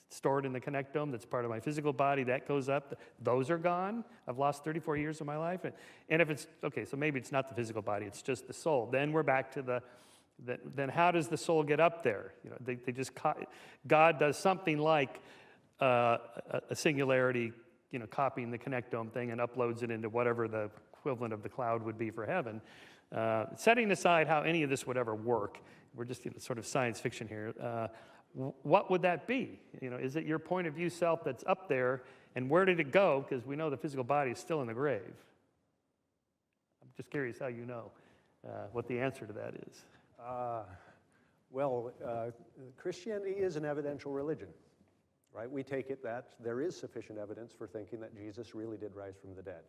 stored in the connectome that's part of my physical body. That goes up. Those are gone. I've lost 34 years of my life. And if it's, okay, so maybe it's not the physical body, it's just the soul. Then we're back to then how does the soul get up there? God does something like a singularity, copying the connectome thing and uploads it into whatever the equivalent of the cloud would be for heaven. Setting aside how any of this would ever work, we're just sort of science fiction here. What would that be? Is it your point of view self that's up there, and where did it go? Because we know the physical body is still in the grave. I'm just curious how you know what the answer to that is. Christianity is an evidential religion, right? We take it that there is sufficient evidence for thinking that Jesus really did rise from the dead.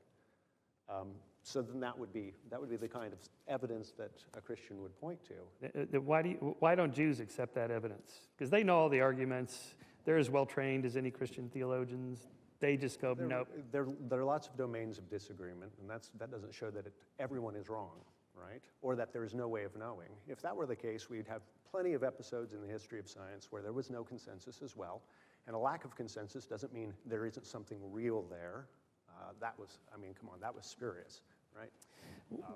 So then that would be the kind of evidence that a Christian would point to. Why don't Jews accept that evidence? Because they know all the arguments. They're as well trained as any Christian theologians. They just go, nope. There are lots of domains of disagreement, and that doesn't show that everyone is wrong, right? Or that there is no way of knowing. If that were the case, we'd have plenty of episodes in the history of science where there was no consensus as well. And a lack of consensus doesn't mean there isn't something real there. That was spurious, right?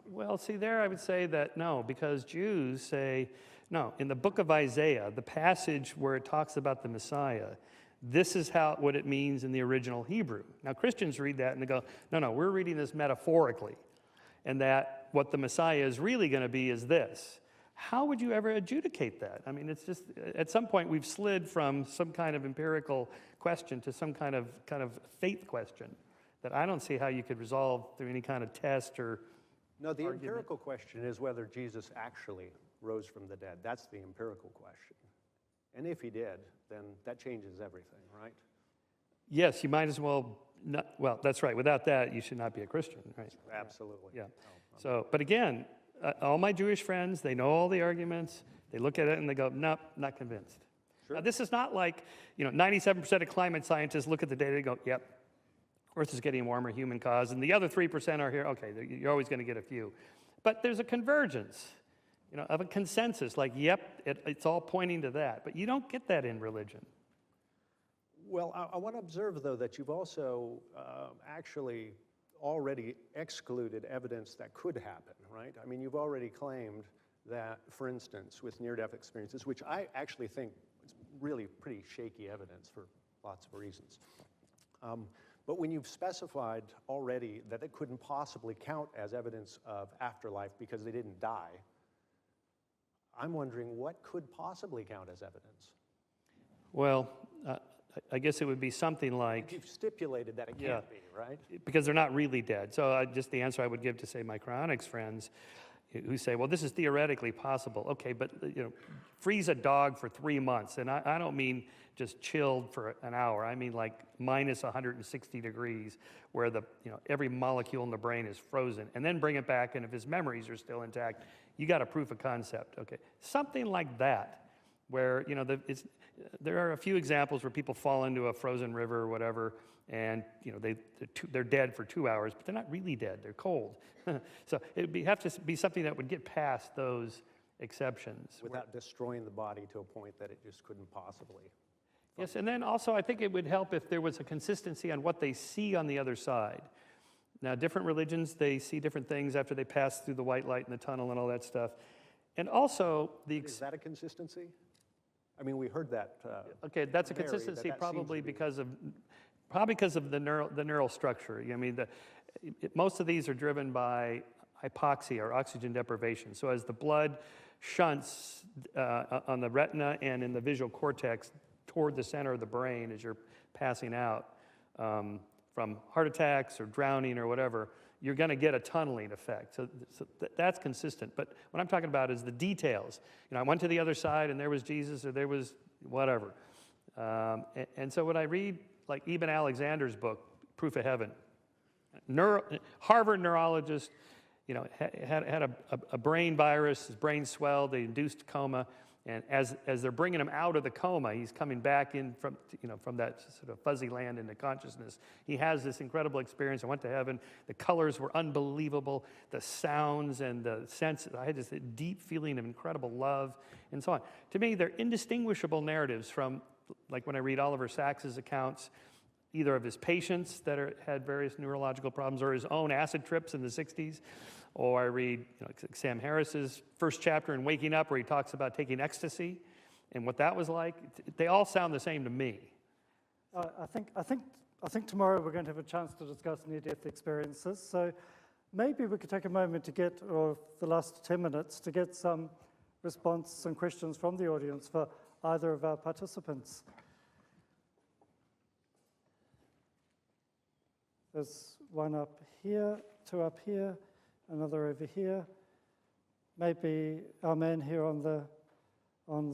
Well, see, there I would say that no, because Jews say, no, in the book of Isaiah, the passage where it talks about the Messiah, this is what it means in the original Hebrew. Now, Christians read that and they go, no, we're reading this metaphorically, and that what the Messiah is really going to be is this. How would you ever adjudicate that? I mean, it's just, at some point we've slid from some kind of empirical question to some kind of faith question that I don't see how you could resolve through any kind of test or No, the argument. empirical question is whether Jesus actually rose from the dead. That's the empirical question. And if he did, then that changes everything, right? Yes, you might as well not, well, that's right. Without that, you should not be a Christian, right? Absolutely. Yeah. So, but again, all my Jewish friends, they know all the arguments. They look at it and they go, nope, not convinced. Sure. Now, this is not like, 97% of climate scientists look at the data and go, yep, Earth is getting warmer, human cause, and the other 3% are here. Okay, you're always going to get a few. But there's a convergence, of a consensus, like, yep, it's all pointing to that. But you don't get that in religion. Well, I want to observe, though, that you've also actually already excluded evidence that could happen, right? I mean, you've already claimed that, for instance, with near-death experiences, which I actually think is really pretty shaky evidence for lots of reasons. But when you've specified already that it couldn't possibly count as evidence of afterlife because they didn't die, I'm wondering what could possibly count as evidence? Well, I guess it would be something like... You've stipulated that it can't be, right? Because they're not really dead. So just the answer I would give to, say, my cryonics friends who say, well, this is theoretically possible. Okay, but freeze a dog for 3 months, and I don't mean just chilled for an hour. I mean like minus 160 degrees, where every molecule in the brain is frozen, and then bring it back, and if his memories are still intact, you got a proof of concept. Okay, something like that, where there are a few examples where people fall into a frozen river or whatever, and they're dead for 2 hours, but they're not really dead. They're cold. So it would have to be something that would get past those exceptions. Without destroying the body to a point that it just couldn't possibly. Yes, and then also I think it would help if there was a consistency on what they see on the other side. Now, different religions, they see different things after they pass through the white light in the tunnel and all that stuff. And also Is that a consistency? I mean, we heard that. Okay, that's a consistency probably because of the neural structure. I mean, most of these are driven by hypoxia or oxygen deprivation. So as the blood shunts on the retina and in the visual cortex toward the center of the brain as you're passing out from heart attacks or drowning or whatever, you're going to get a tunneling effect. So that's consistent. But what I'm talking about is the details. I went to the other side and there was Jesus or there was whatever. And so when I read like Eben Alexander's book, Proof of Heaven, Harvard neurologist, had a brain virus, his brain swelled, they induced coma, and as they're bringing him out of the coma, he's coming back in from that sort of fuzzy land into consciousness. He has this incredible experience. I went to heaven. The colors were unbelievable. The sounds and the sense. I had this deep feeling of incredible love and so on. To me, they're indistinguishable narratives from, like when I read Oliver Sacks's accounts, either of his patients that had various neurological problems or his own acid trips in the 60s, or I read Sam Harris's first chapter in Waking Up where he talks about taking ecstasy and what that was like. They all sound the same to me. I think tomorrow we're going to have a chance to discuss near-death experiences. So maybe we could take a moment or the last 10 minutes, to get some response and questions from the audience for either of our participants. There's one up here, two up here, another over here. Maybe our man here on the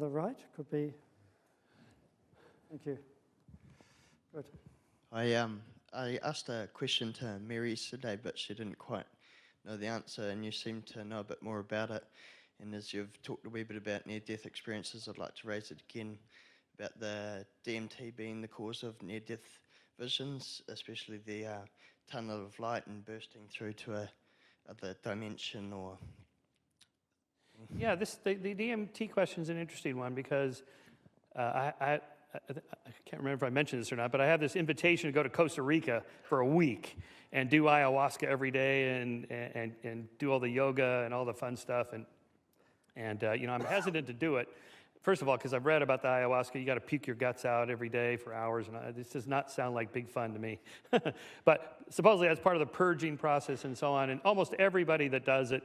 right could be. Thank you. Good. I asked a question to Mary today, but she didn't quite know the answer, and you seem to know a bit more about it. And as you've talked a wee bit about near-death experiences, I'd like to raise it again about the DMT being the cause of near-death visions, especially the tunnel of light and bursting through to other dimension or... Yeah, the DMT question is an interesting one because I can't remember if I mentioned this or not, but I have this invitation to go to Costa Rica for a week and do ayahuasca every day and do all the yoga and all the fun stuff. And I'm hesitant to do it. First of all, because I've read about the ayahuasca, you got to puke your guts out every day for hours, and this does not sound like big fun to me. But supposedly that's part of the purging process and so on, and almost everybody that does it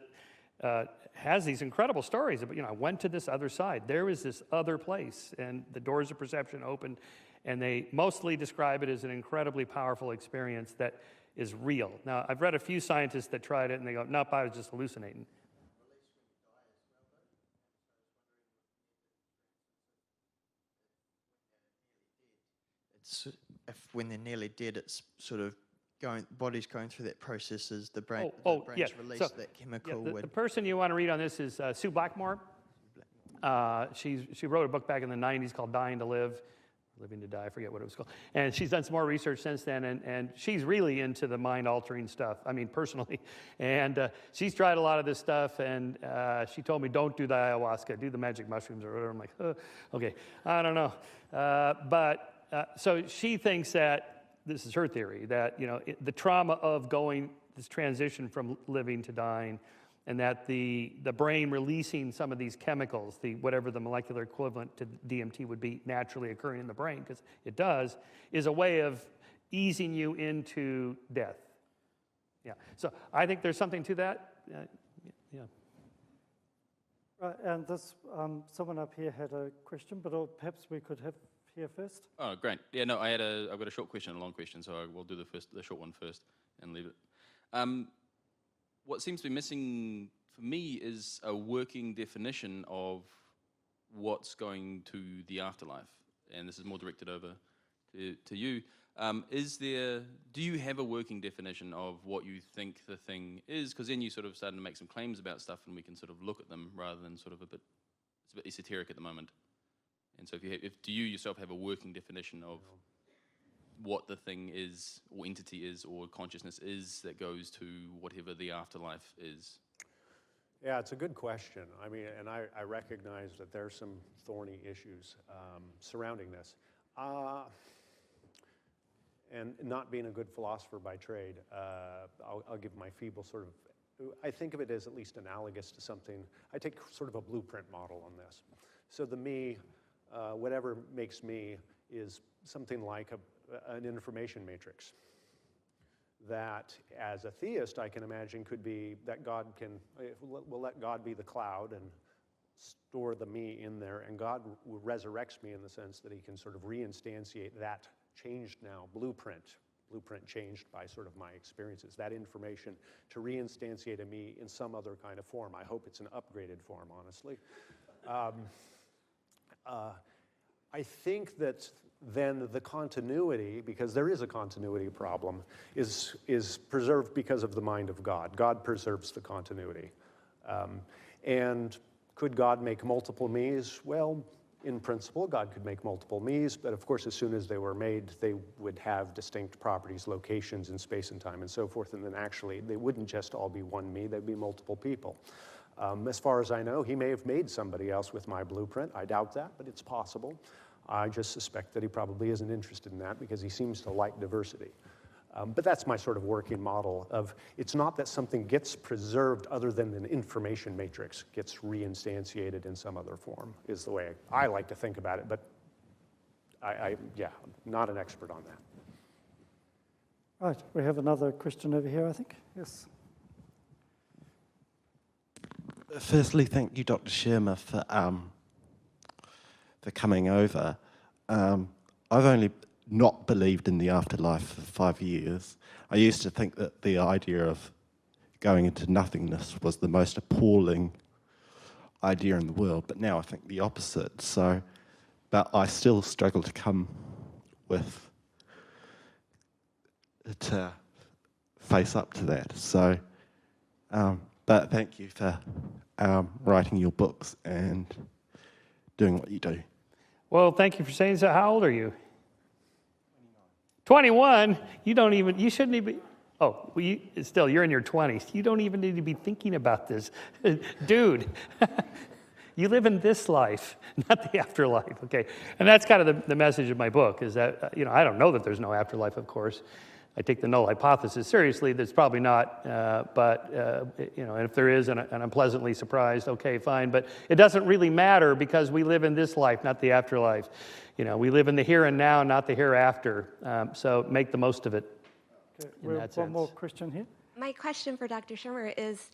has these incredible stories. But I went to this other side. There was this other place, and the doors of perception opened, and they mostly describe it as an incredibly powerful experience that is real. Now, I've read a few scientists that tried it, and they go, nope, I was just hallucinating. When they're nearly dead, it's sort of body's going through that process as the brain's release that chemical. Yeah, the person you want to read on this is Sue Blackmore. She wrote a book back in the 90s called Dying to Live, Living to Die, I forget what it was called. And she's done some more research since then, and she's really into the mind-altering stuff, I mean, personally. And she's tried a lot of this stuff, and she told me, don't do the ayahuasca, do the magic mushrooms or whatever. I'm like, okay, I don't know. So she thinks that, this is her theory, that the trauma of going this transition from living to dying, and that the brain releasing some of these chemicals, whatever the molecular equivalent to DMT would be naturally occurring in the brain, because it does, is a way of easing you into death. Yeah, so I think there's something to that. Yeah. Right, and this someone up here had a question, but perhaps we could have here first. Oh, great. Yeah, no, I've got a short question and a long question, so we'll do the short one first and leave it. What seems to be missing for me, is a working definition of what's going to the afterlife. And this is more directed over to you. Do you have a working definition of what you think the thing is? Because then you sort of starting to make some claims about stuff, and we can sort of look at them rather than sort of it's a bit esoteric at the moment. And so do you yourself have a working definition of what the thing is, or entity is, or consciousness is that goes to whatever the afterlife is? Yeah, it's a good question. I mean, and I recognize that there's some thorny issues surrounding this. And not being a good philosopher by trade, I'll give my feeble sort of, I think of it as at least analogous to something. I take sort of a blueprint model on this. So the me, whatever makes me, is something like an information matrix that, as a theist, I can imagine could be that God we'll let God be the cloud and store the me in there, and God resurrects me in the sense that he can sort of reinstantiate that changed now blueprint changed by sort of my experiences, that information to reinstantiate a me in some other kind of form. I hope it's an upgraded form, honestly. I think that then the continuity, because there is a continuity problem, is preserved because of the mind of God. God preserves the continuity. And could God make multiple me's? Well, in principle, God could make multiple me's, but of course, as soon as they were made, they would have distinct properties, locations in space and time, and so forth, and then actually, they wouldn't just all be one me, they'd be multiple people. As far as I know, he may have made somebody else with my blueprint. I doubt that, but it's possible. I just suspect that he probably isn't interested in that because he seems to like diversity. But that's my sort of working model of, it's not that something gets preserved other than an information matrix gets reinstantiated in some other form, is the way I like to think about it, but yeah, not an expert on that. Right, we have another question over here, I think. Yes. Firstly, thank you, Dr. Shermer, for coming over. I've only not believed in the afterlife for 5 years. I used to think that the idea of going into nothingness was the most appalling idea in the world, but now I think the opposite. So, but I still struggle to face up to that. So, but thank you for writing your books and doing what you do. Well, thank you for saying so. How old are you? 21? You shouldn't even, you're in your 20s. You don't even need to be thinking about this. Dude, you live in this life, not the afterlife, okay? And that's kind of the message of my book, is that, I don't know that there's no afterlife, of course. I take the null hypothesis seriously. There's probably not, but and if there is, and I'm pleasantly surprised, okay, fine. But it doesn't really matter because we live in this life, not the afterlife. We live in the here and now, not the hereafter. So make the most of it. Okay, we have one more question here. My question for Dr. Shermer is,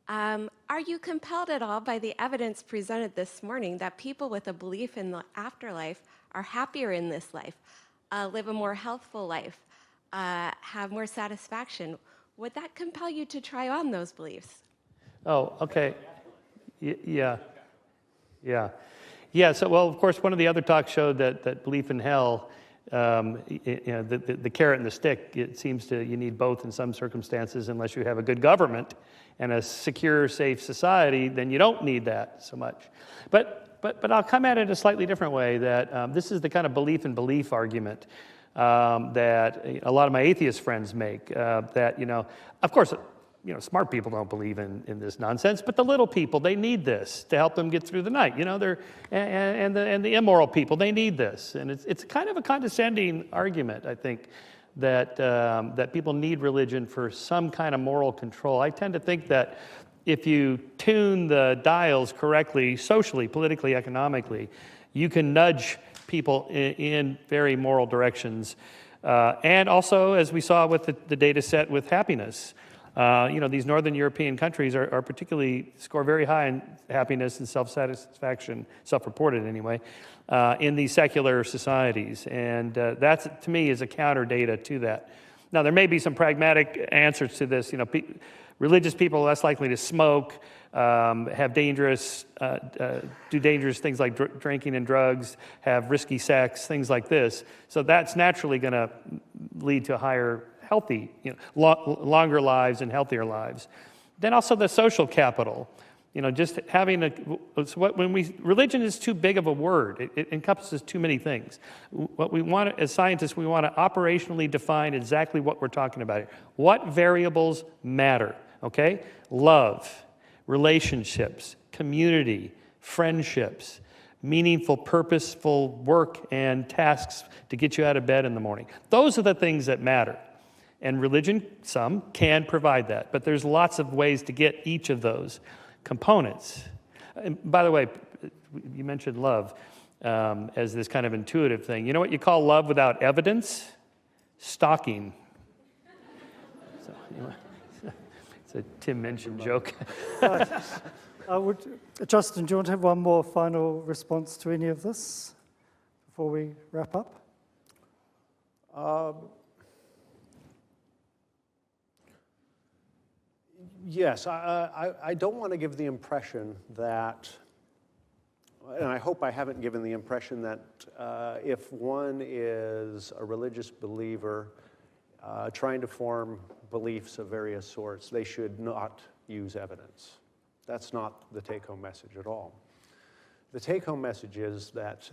are you compelled at all by the evidence presented this morning that people with a belief in the afterlife are happier in this life, live a more healthful life, have more satisfaction? Would that compel you to try on those beliefs? Oh, okay. Yeah. So, well, of course, one of the other talks showed that belief in hell, the carrot and the stick, it seems you need both in some circumstances. Unless you have a good government and a secure, safe society, then you don't need that so much. But I'll come at it a slightly different way, that this is the kind of belief in belief argument that a lot of my atheist friends make, that, of course, smart people don't believe in this nonsense, but the little people, they need this to help them get through the night. And the immoral people, they need this. And it's kind of a condescending argument, I think, that people need religion for some kind of moral control. I tend to think that if you tune the dials correctly, socially, politically, economically, you can nudge people in very moral directions. And also, as we saw with the data set with happiness, these Northern European countries are particularly score very high in happiness and self-satisfaction, self-reported anyway, in these secular societies. And that, to me, is a counter data to that. Now, there may be some pragmatic answers to this. Religious people are less likely to smoke. have dangerous, do dangerous things like drinking and drugs, have risky sex, things like this. So that's naturally going to lead to higher, healthy, longer lives and healthier lives. Then also the social capital. Just having religion is too big of a word. It encompasses too many things. What we want, as scientists, we want to operationally define exactly what we're talking about here. What variables matter, okay? Love, relationships, community, friendships, meaningful, purposeful work and tasks to get you out of bed in the morning. Those are the things that matter. And religion, some, can provide that. But there's lots of ways to get each of those components. And by the way, you mentioned love as this kind of intuitive thing. You know what you call love without evidence? Stalking. So, it's a Tim Minchin joke. Justin, do you want to have one more final response to any of this before we wrap up? Yes, I don't want to give the impression that, and I hope I haven't given the impression that if one is a religious believer trying to form beliefs of various sorts, they should not use evidence. That's not the take-home message at all. The take-home message is that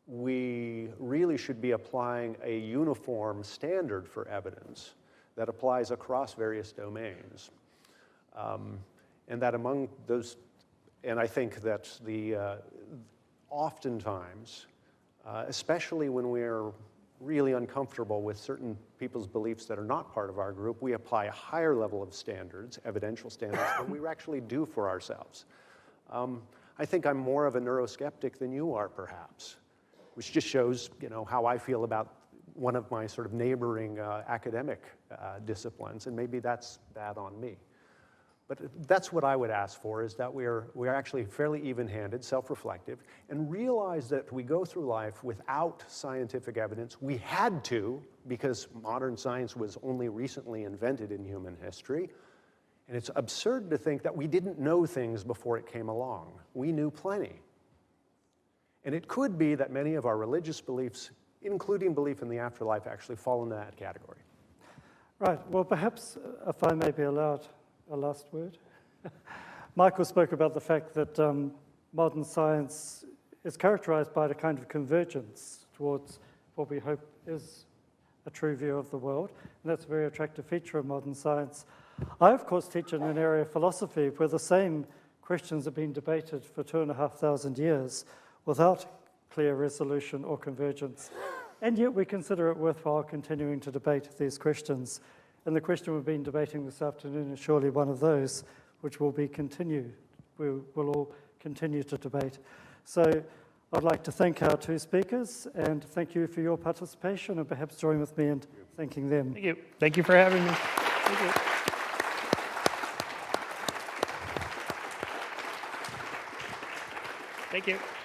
we really should be applying a uniform standard for evidence that applies across various domains. And that among those, and I think that oftentimes, especially when we're really uncomfortable with certain people's beliefs that are not part of our group, we apply a higher level of standards, evidential standards, than we actually do for ourselves. I think I'm more of a neuroskeptic than you are, perhaps, which just shows, how I feel about one of my sort of neighboring academic disciplines, and maybe that's bad on me. But that's what I would ask for, is that we're actually fairly even-handed, self-reflective, and realize that we go through life without scientific evidence. We had to, because modern science was only recently invented in human history, and it's absurd to think that we didn't know things before it came along. We knew plenty. And it could be that many of our religious beliefs, including belief in the afterlife, actually fall into that category. Right, well, perhaps, if I may be allowed a last word. Michael spoke about the fact that modern science is characterized by a kind of convergence towards what we hope is a true view of the world, and that's a very attractive feature of modern science. I, of course, teach in an area of philosophy where the same questions have been debated for 2,500 years without clear resolution or convergence, and yet we consider it worthwhile continuing to debate these questions. And the question we've been debating this afternoon is surely one of those which will be continued. We will all continue to debate. So I'd like to thank our two speakers and thank you for your participation, and perhaps join with me in thanking them. Thank you. Thank you for having me. Thank you. Thank you.